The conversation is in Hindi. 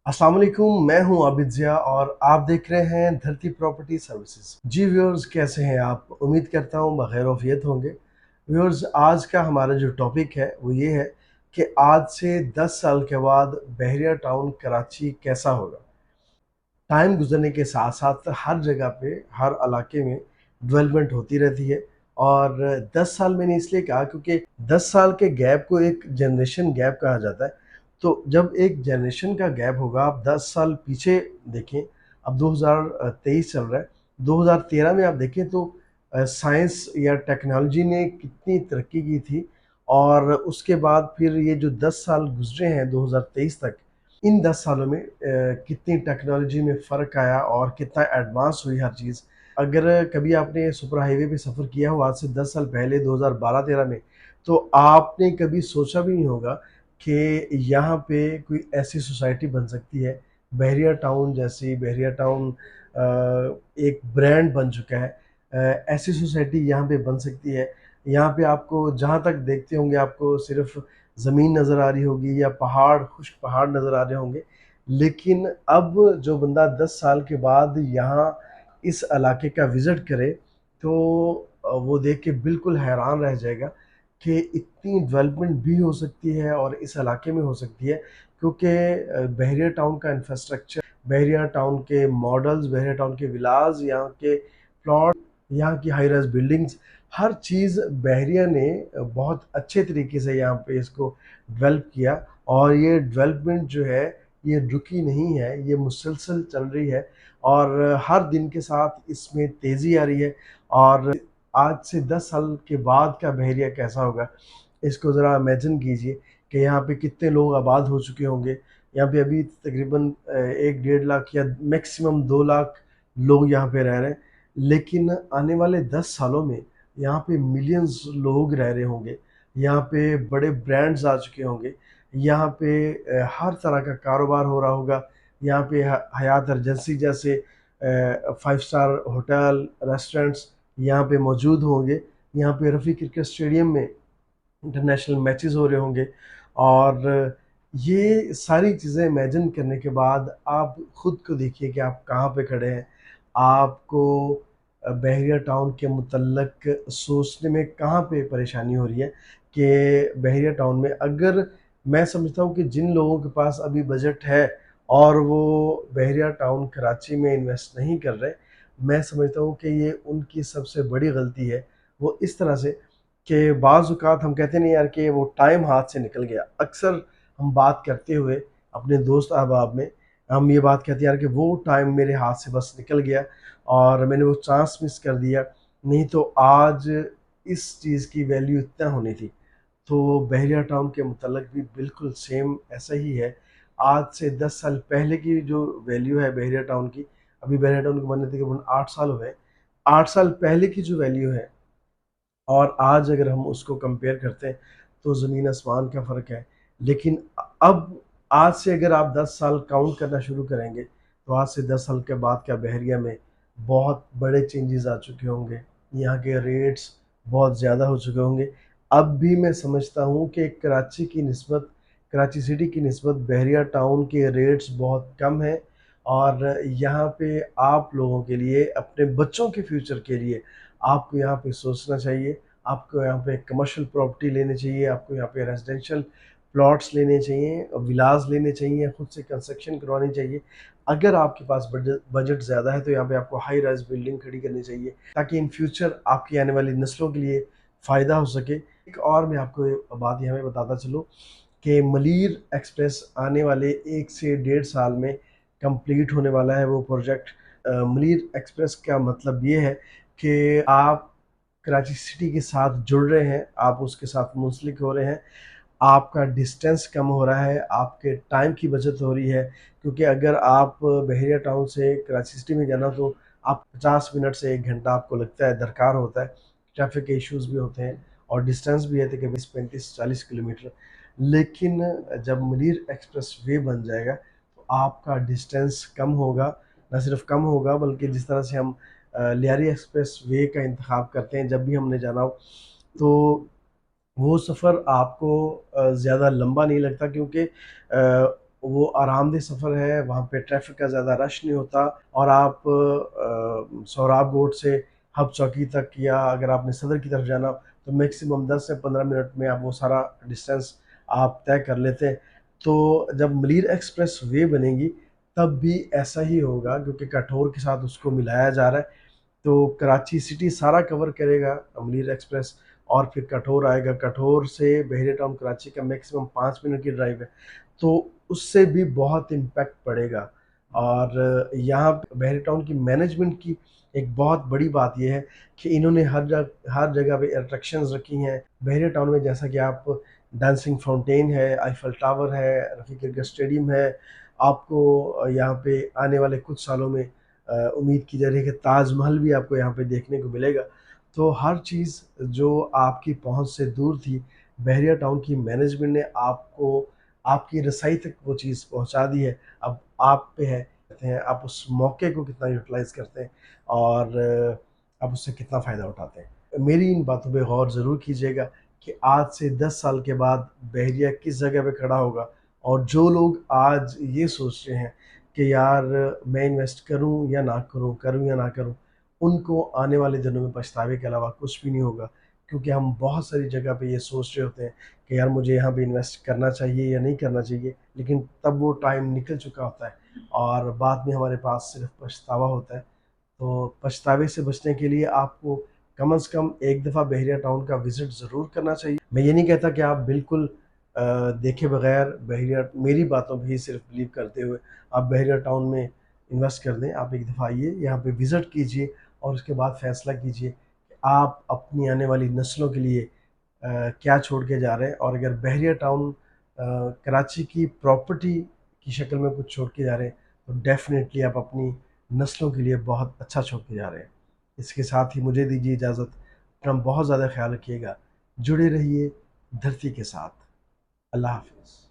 अस्सलाम वालेकुम, मैं हूं आबिद ज़िया और आप देख रहे हैं धरती प्रॉपर्टी सर्विसेज। जी व्यूअर्स, कैसे हैं आप? उम्मीद करता हूं बखैर वफियत होंगे। व्यूअर्स, आज का हमारा जो टॉपिक है वो ये है कि आज से 10 साल के बाद बहरिया टाउन कराची कैसा होगा। टाइम गुजरने के साथ साथ हर जगह पे, हर इलाके में डेवलपमेंट होती रहती है। और 10 साल मैंने इसलिए कहा क्योंकि 10 साल के गैप को एक जनरेशन गैप कहा जाता है। तो जब एक जनरेशन का गैप होगा, आप 10 साल पीछे देखें। अब 2023 चल रहा है। 2013 में आप देखें तो साइंस या टेक्नोलॉजी ने कितनी तरक्की की थी। और उसके बाद फिर ये जो 10 साल गुजरे हैं 2023 तक, इन 10 सालों में कितनी टेक्नोलॉजी में फ़र्क आया और कितना एडवांस हुई हर चीज़। अगर कभी आपने सुपर हाईवे पे सफ़र किया हो आज से 10 साल पहले 2012-13 में, तो आपने कभी सोचा भी नहीं होगा कि यहाँ पे कोई ऐसी सोसाइटी बन सकती है। बहरिया टाउन जैसी, बहरिया टाउन एक ब्रांड बन चुका है। ऐसी सोसाइटी यहाँ पे बन सकती है। यहाँ पे आपको जहाँ तक देखते होंगे आपको सिर्फ़ ज़मीन नज़र आ रही होगी या पहाड़, खुश्क पहाड़ नज़र आ रहे होंगे। लेकिन अब जो बंदा 10 साल के बाद यहाँ इस इलाके का विज़िट करे, तो वो देख के बिल्कुल हैरान रह जाएगा कि इतनी डेवलपमेंट भी हो सकती है और इस इलाके में हो सकती है। क्योंकि बहरिया टाउन का इंफ्रास्ट्रक्चर, बहरिया टाउन के मॉडल्स, बहरिया टाउन के विलास, यहाँ के प्लॉट, यहाँ की हाई राइज़ बिल्डिंग्स, हर चीज़ बहरिया ने बहुत अच्छे तरीके से यहाँ पे इसको डेवलप किया। और ये डेवलपमेंट जो है ये रुकी नहीं है, ये मुसलसल चल रही है। और हर दिन के साथ इसमें तेज़ी आ रही है। और आज से 10 साल के बाद का बहरिया कैसा होगा, इसको ज़रा इमेजिन कीजिए कि यहाँ पे कितने लोग आबाद हो चुके होंगे। यहाँ पे अभी तकरीबन 1 डेढ़ लाख या मैक्सिमम 2 लाख लोग यहाँ पे रह रहे हैं। लेकिन आने वाले 10 सालों में यहाँ पे मिलियंस लोग रह रहे होंगे। यहाँ पे बड़े ब्रांड्स आ चुके होंगे। यहाँ पे हर तरह का कारोबार हो रहा होगा। यहाँ पे हयात एजेंसी जैसे 5 स्टार होटल, रेस्टोरेंट्स यहाँ पे मौजूद होंगे। यहाँ पे रफ़ी क्रिकेट स्टेडियम में इंटरनेशनल मैचेस हो रहे होंगे। और ये सारी चीज़ें इमेजिन करने के बाद आप खुद को देखिए कि आप कहाँ पे खड़े हैं। आपको बहरिया टाउन के मुतल्लक सोचने में कहाँ पे परेशानी हो रही है कि बहरिया टाउन में, अगर मैं समझता हूँ कि जिन लोगों के पास अभी बजट है और वो बहरिया टाउन कराची में इन्वेस्ट नहीं कर रहे, मैं समझता हूँ कि ये उनकी सबसे बड़ी गलती है। वो इस तरह से कि बाज़ औक़ात हम कहते नहीं यार कि वो टाइम हाथ से निकल गया। अक्सर हम बात करते हुए अपने दोस्त अहबाब में हम ये बात कहते हैं यार कि वो टाइम मेरे हाथ से बस निकल गया और मैंने वो चांस मिस कर दिया, नहीं तो आज इस चीज़ की वैल्यू इतना होनी थी। तो बहरिया टाउन के मुतल्लिक़ भी बिल्कुल सेम ऐसा ही है। आज से 10 साल पहले की जो वैल्यू है बहरिया टाउन की, अभी बहरिया टाउन को बनने तकरीबन 8 साल हुए हैं। 8 साल पहले की जो वैल्यू है और आज अगर हम उसको कंपेयर करते हैं तो ज़मीन आसमान का फ़र्क है। लेकिन अब आज से अगर आप 10 साल काउंट करना शुरू करेंगे, तो आज से 10 साल के बाद क्या बहरिया में बहुत बड़े चेंजेस आ चुके होंगे। यहाँ के रेट्स बहुत ज़्यादा हो चुके होंगे। अब भी मैं समझता हूँ कि कराची की निस्बत, कराची सिटी की निस्बत बहरिया टाउन के रेट्स बहुत कम हैं। और यहाँ पे आप लोगों के लिए, अपने बच्चों के फ्यूचर के लिए आपको यहाँ पे सोचना चाहिए। आपको यहाँ पे कमर्शियल प्रॉपर्टी लेनी चाहिए, आपको यहाँ पे रेजिडेंशियल प्लॉट्स लेने चाहिए, विलास लेने चाहिए, खुद से कंस्ट्रक्शन करवानी चाहिए। अगर आपके पास बजट ज़्यादा है तो यहाँ पे आपको हाई राइज़ बिल्डिंग खड़ी करनी चाहिए, ताकि इन फ्यूचर आपकी आने वाली नस्लों के लिए फ़ायदा हो सके। एक और मैं आपको बात यहाँ पे बताता चलूँ कि मलीर एक्सप्रेस आने वाले 1 से डेढ़ साल में कंप्लीट होने वाला है वो प्रोजेक्ट। मलीर एक्सप्रेस का मतलब ये है कि आप कराची सिटी के साथ जुड़ रहे हैं, आप उसके साथ मुंसलिक हो रहे हैं, आपका डिस्टेंस कम हो रहा है, आपके टाइम की बचत हो रही है। क्योंकि अगर आप बहरिया टाउन से कराची सिटी में जाना तो आप 50 मिनट से 1 घंटा आपको लगता है, दरकार होता है। ट्रैफ़िक के इश्यूज़ भी होते हैं और डिस्टेंस भी है तकरीबन 35-40 किलोमीटर। लेकिन जब मुनीर एक्सप्रेस वे बन जाएगा तो आपका डिस्टेंस कम होगा। ना सिर्फ कम होगा बल्कि जिस तरह से हम लियारी एक्सप्रेस वे का इंतखाब करते हैं जब भी हमने जाना हो, तो वो सफ़र आपको ज़्यादा लंबा नहीं लगता। क्योंकि वो आरामदेह सफ़र है, वहाँ पे ट्रैफ़िक का ज़्यादा रश नहीं होता और आप सोहराब रोड से हब चौकी तक या अगर आपने सदर की तरफ जाना तो मैक्सिमम 10 से 15 मिनट में आप वो सारा डिस्टेंस आप तय कर लेते हैं। तो जब मलीर एक्सप्रेस वे बनेगी तब भी ऐसा ही होगा क्योंकि कठोर के साथ उसको मिलाया जा रहा है। तो कराची सिटी सारा कवर करेगा अमलीर एक्सप्रेस और फिर कठोर आएगा। कठोर से बहरे टाउन कराची का मैक्सिमम 5 मिनट की ड्राइव है, तो उससे भी बहुत इम्पैक्ट पड़ेगा। और यहाँ बहरे टाउन की मैनेजमेंट की एक बहुत बड़ी बात यह है कि इन्होंने हर जगह पे अट्रैक्शंस रखी हैं बहरे टाउन में, जैसा कि आप डांसिंग फाउंटेन है, आईफल टावर है, रफ़ी क्रिकेट स्टेडियम है। आपको यहाँ पे आने वाले कुछ सालों में उम्मीद की जा रही है कि ताजमहल भी आपको यहाँ पे देखने को मिलेगा। तो हर चीज़ जो आपकी पहुँच से दूर थी, बहरिया टाउन की मैनेजमेंट ने आपको आपकी रसाई तक वो चीज़ पहुँचा दी है। अब आप पे है आप उस मौके को कितना यूटिलाइज़ करते हैं और आप उससे कितना फ़ायदा उठाते हैं। मेरी इन बातों पे गौर ज़रूर कीजिएगा कि आज से 10 साल के बाद बहरिया किस जगह पे खड़ा होगा। और जो लोग आज ये सोच रहे हैं कि यार मैं इन्वेस्ट करूं या ना करूं, करूं या ना करूं, उनको आने वाले दिनों में पछतावे के अलावा कुछ भी नहीं होगा। क्योंकि हम बहुत सारी जगह पे ये सोच रहे होते हैं कि यार मुझे यहाँ पे इन्वेस्ट करना चाहिए या नहीं करना चाहिए, लेकिन तब वो टाइम निकल चुका होता है और बाद में हमारे पास सिर्फ पछतावा होता है। तो पछतावे से बचने के लिए आपको कम से कम एक दफ़ा बहरिया टाउन का विज़िट ज़रूर करना चाहिए। मैं ये नहीं कहता कि आप बिल्कुल देखे बगैर बहरिया मेरी बातों पे ही सिर्फ बिलीव करते हुए आप बहरिया टाउन में इन्वेस्ट कर दें। आप एक दफ़ा आइए, यहाँ पे विज़िट कीजिए और उसके बाद फ़ैसला कीजिए कि आप अपनी आने वाली नस्लों के लिए क्या छोड़ के जा रहे हैं। और अगर बहरिया टाउन कराची की प्रॉपर्टी की शक्ल में कुछ छोड़ के जा रहे हैं तो डेफ़िनेटली आप अपनी नस्लों के लिए बहुत अच्छा छोड़ के जा रहे हैं। इसके साथ ही मुझे दीजिए इजाज़त। अपना बहुत ज़्यादा ख्याल रखिएगा। जुड़े रहिए धरती के साथ। अल्लाह हाफ़िज़।